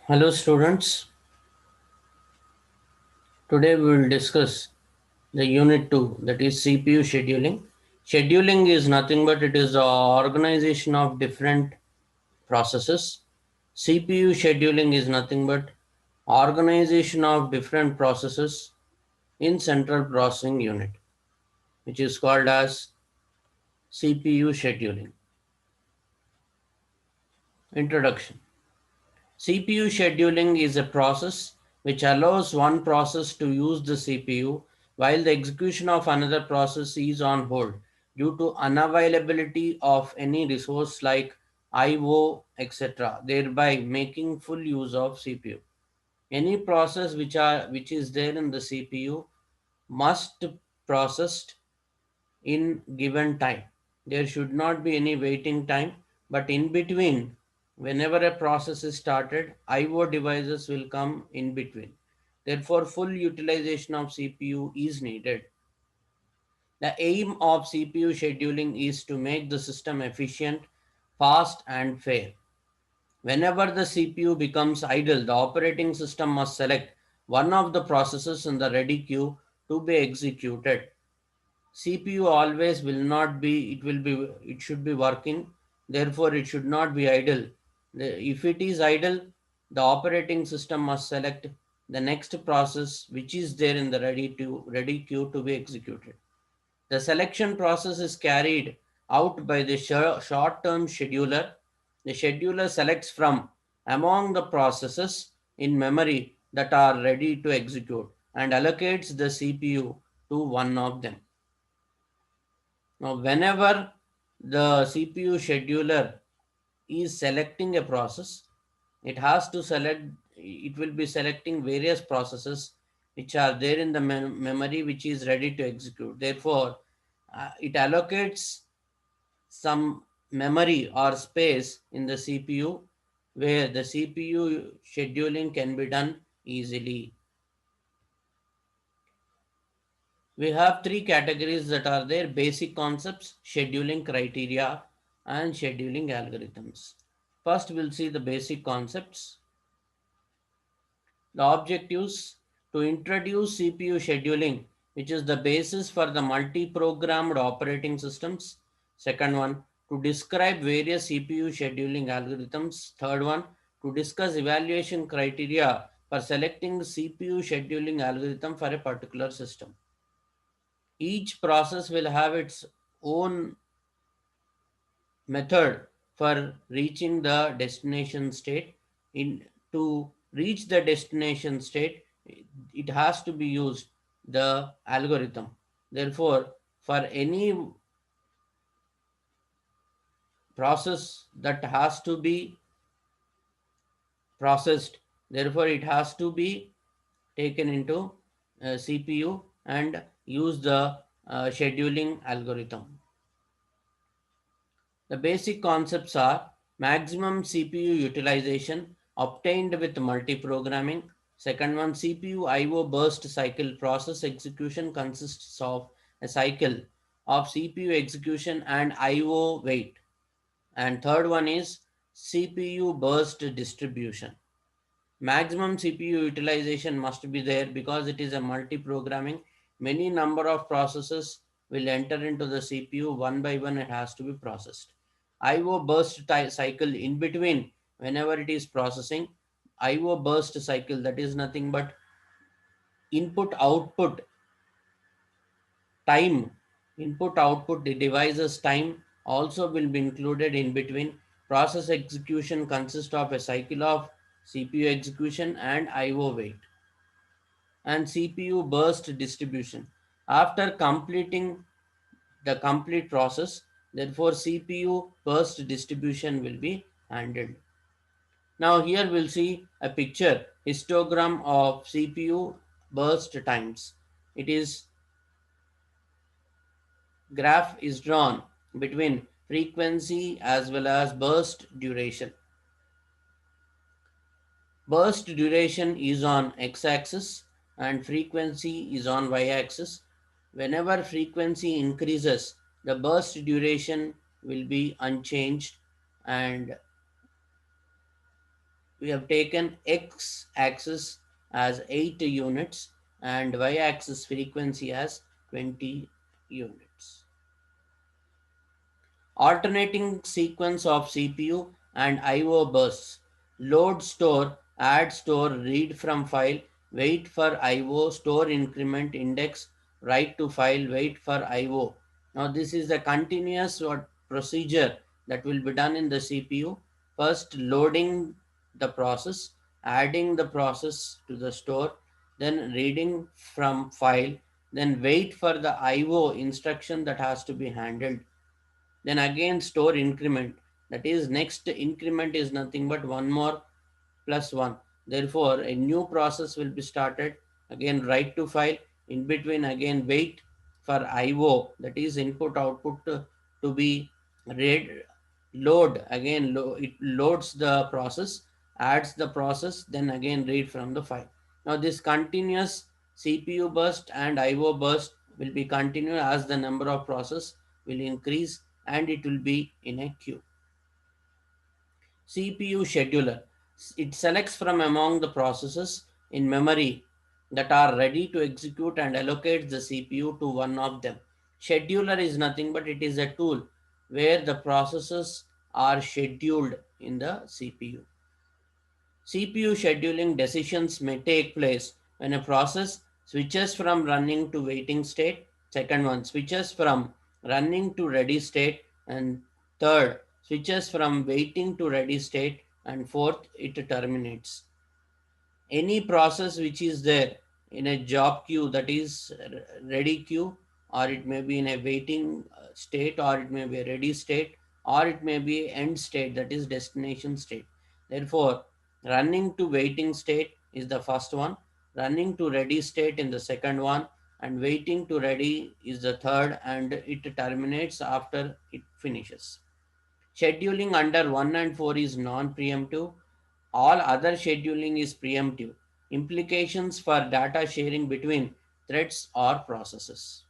Hello students, today we will discuss the unit 2, that is CPU scheduling. Scheduling is nothing but it is the organization of different processes. CPU scheduling is nothing but organization of different processes in central processing unit, which is called as CPU scheduling. Introduction. CPU scheduling is a process which allows one process to use the CPU while the execution of another process is on hold due to unavailability of any resource like IO, etc., thereby making full use of CPU. Any process which is there in the CPU must processed in given time. There should not be any waiting time, but in between, whenever a process is started, IO devices will come in between. Therefore, full utilization of CPU is needed. The aim of CPU scheduling is to make the system efficient, fast, and fair. Whenever the CPU becomes idle, the operating system must select one of the processes in the ready queue to be executed. CPU always will not be, it should be working, therefore it should not be idle. If it is idle, the operating system must select the next process which is there in the ready queue to be executed. The selection process is carried out by the short-term scheduler. The scheduler selects from among the processes in memory that are ready to execute and allocates the CPU to one of them. Now, whenever the CPU scheduler is selecting a process, it will be selecting various processes which are there in the memory which is ready to execute. Therefore, it allocates some memory or space in the CPU where the CPU scheduling can be done easily. We have three categories that are there: basic concepts, scheduling criteria, and scheduling algorithms. First, we'll see the basic concepts. The objectives: to introduce CPU scheduling, which is the basis for the multi-programmed operating systems. Second one, to describe various CPU scheduling algorithms. Third one, to discuss evaluation criteria for selecting the CPU scheduling algorithm for a particular system. Each process will have its own method for reaching the destination state. To reach the destination state, it has to be used the algorithm. Therefore, for any process that has to be processed, therefore it has to be taken into CPU and use the scheduling algorithm. The basic concepts are maximum CPU utilization obtained with multiprogramming. Second one, CPU IO burst cycle. Process execution consists of a cycle of CPU execution and IO wait. And third one is CPU burst distribution. Maximum CPU utilization must be there because it is a multi-programming. Many number of processes will enter into the CPU. One by one it has to be processed. IO burst cycle in between, whenever it is processing, IO burst cycle, that is nothing but input output time, input output devices time also will be included in between. Process execution consists of a cycle of CPU execution and IO wait. And CPU burst distribution. After completing the complete process, therefore CPU burst distribution will be handled. Now here we'll see a picture, histogram of CPU burst times. It is graph is drawn between frequency as well as burst duration. Burst duration is on x-axis and frequency is on y-axis. Whenever frequency increases, the burst duration will be unchanged, and We have taken x axis as 8 units and y axis frequency as 20 units. Alternating sequence of CPU and IO bursts. Load, store, add, store, read from file, wait for IO, store, increment, index, write to file, wait for IO. Now this is the continuous procedure that will be done in the CPU. First loading the process, adding the process to the store, then reading from file, then wait for the IO instruction that has to be handled, then again store increment, that is next increment is nothing but one more plus 1. Therefore, a new process will be started. Again, write to file. In between, again, wait for IO, that is input output to be read. Load, again, it loads the process, adds the process, then again read from the file. Now, this continuous CPU burst and IO burst will be continued as the number of process will increase and it will be in a queue. CPU scheduler. It selects from among the processes in memory that are ready to execute and allocates the CPU to one of them. Scheduler is nothing but it is a tool where the processes are scheduled in the CPU. CPU scheduling decisions may take place when a process switches from running to waiting state, second one switches from running to ready state, and third switches from waiting to ready state, and fourth it terminates. Any process which is there in a job queue, that is ready queue, or it may be in a waiting state, or it may be a ready state, or it may be end state, that is destination state. Therefore, running to waiting state is the first one, running to ready state in the second one, and waiting to ready is the third, and it terminates after it finishes. Scheduling under 1 and 4 is non-preemptive. All other scheduling is preemptive. Implications for data sharing between threads or processes.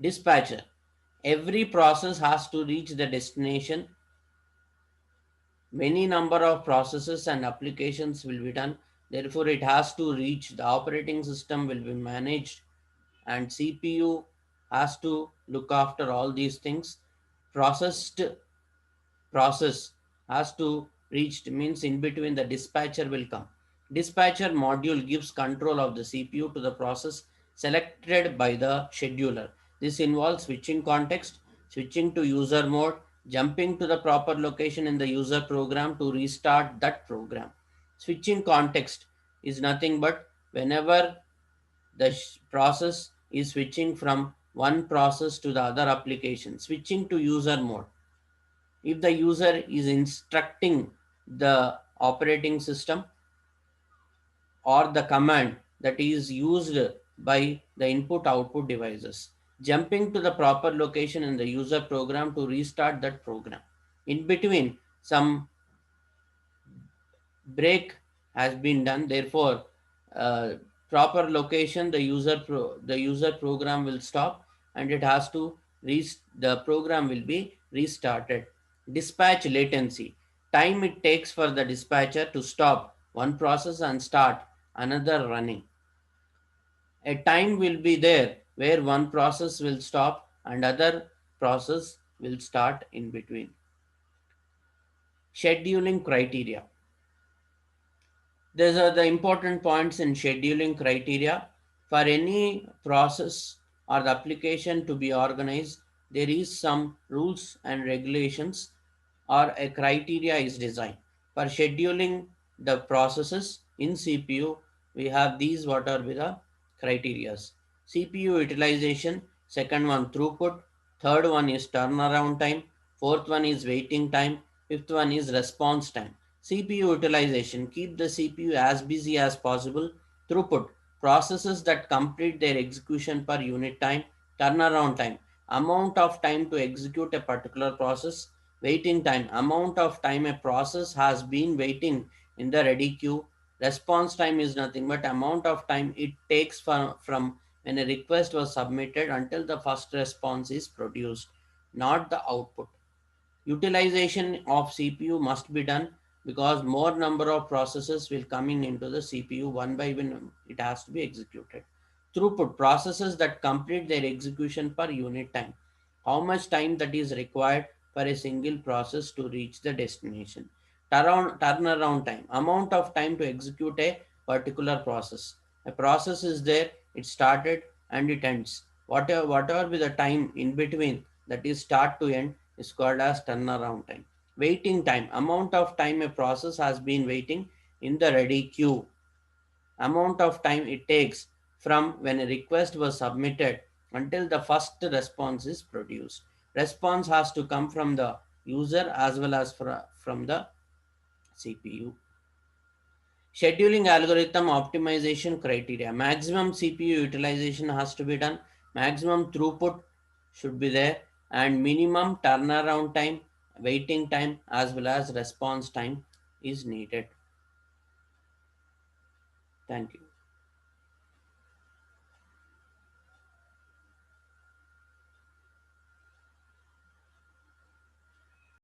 Dispatcher. Every process has to reach the destination. Many number of processes and applications will be done. Therefore, it has to reach the operating system will be managed and CPU has to look after all these things. Processed process has to reach means in between the dispatcher will come. Dispatcher module gives control of the CPU to the process selected by the scheduler. This involves switching context, switching to user mode, jumping to the proper location in the user program to restart that program. Switching context is nothing but whenever the process is switching from one process to the other application. Switching to user mode, if the user is instructing the operating system or the command that is used by the input output devices, jumping to the proper location in the user program to restart that program. In between, some break has been done, therefore uh, proper location the user program will stop and it has to the program will be restarted. Dispatch latency, time it takes for the dispatcher to stop one process and start another running. A time will be there where one process will stop and other process will start in between. Scheduling criteria. These are the important points in scheduling criteria. For any process or the application to be organized, there is some rules and regulations or a criteria is designed. For scheduling the processes in CPU, we have these what are the criteria. CPU utilization, second one throughput, third one is turnaround time, fourth one is waiting time, fifth one is response time. CPU utilization, keep the CPU as busy as possible. Throughput, processes that complete their execution per unit time. Turnaround time, amount of time to execute a particular process. Waiting time, amount of time a process has been waiting in the ready queue. Response time is nothing but amount of time it takes from when a request was submitted until the first response is produced, not the output. Utilization of CPU must be done because more number of processes will come in into the CPU one by one. It has to be executed. Throughput, processes that complete their execution per unit time. How much time that is required for a single process to reach the destination. Turnaround time, amount of time to execute a particular process. A process is there, it started and it ends. Whatever be the time in between, that is start to end, is called as turnaround time. Waiting time, amount of time a process has been waiting in the ready queue. Amount of time it takes from when a request was submitted until the first response is produced. Response has to come from the user as well as from the CPU. Scheduling algorithm optimization criteria. Maximum CPU utilization has to be done. Maximum throughput should be there. And minimum turnaround time, waiting time as well as response time is needed. Thank you.